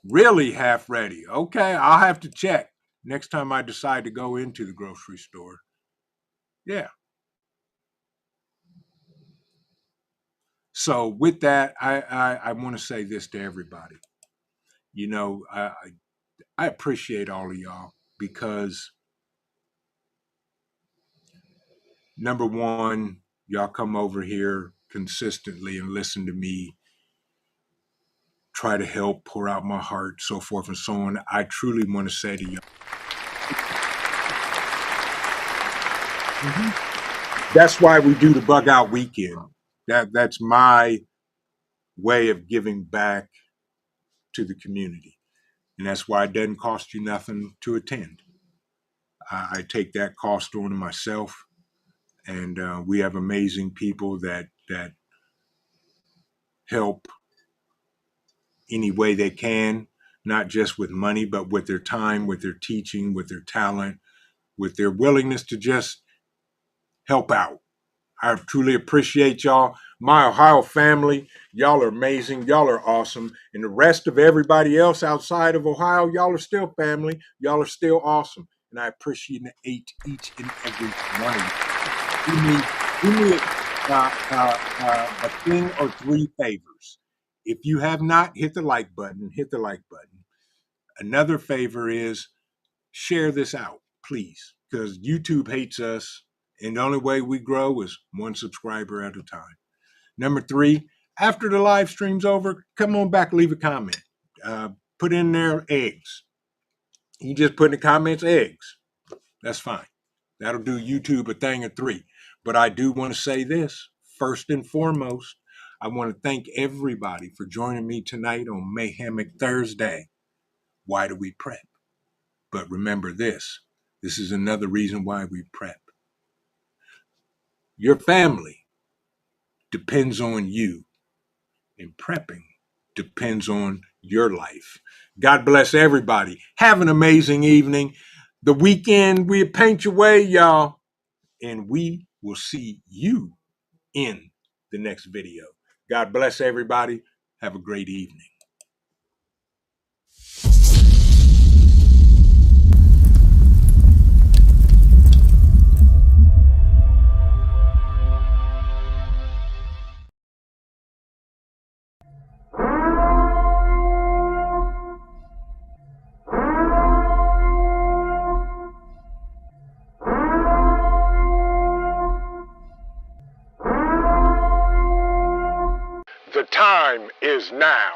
Really half ready. Okay. I'll have to check next time I decide to go into the grocery store. Yeah. So with that, I want to say this to everybody. You know, I appreciate all of y'all because number one, y'all come over here consistently and listen to me try to help, pour out my heart, so forth and so on. I truly want to say to you, that's why we do the bug out weekend. That's my way of giving back to the community, and that's why it doesn't cost you nothing to attend. I take that cost on myself, and we have amazing people that help any way they can, not just with money, but with their time, with their teaching, with their talent, with their willingness to just help out. I truly appreciate y'all. My Ohio family, y'all are amazing. Y'all are awesome. And the rest of everybody else outside of Ohio, y'all are still family. Y'all are still awesome. And I appreciate each and every one of you. Do me a thing or three favors. If you have not, hit the like button. Hit the like button. Another favor is share this out, please, because YouTube hates us, and the only way we grow is one subscriber at a time. Number three, after the live stream's over, come on back, leave a comment. Put in there eggs. You just put in the comments eggs. That's fine. That'll do YouTube a thing of three. But I do want to say this first and foremost. I want to thank everybody for joining me tonight on Mayhemic Thursday. Why do we prep? But remember this is another reason why we prep. Your family depends on you in prepping depends on your life. God bless everybody. Have an amazing evening. The weekend will paint your way, y'all. And we will see you in the next video. God bless everybody. Have a great evening. The time is now.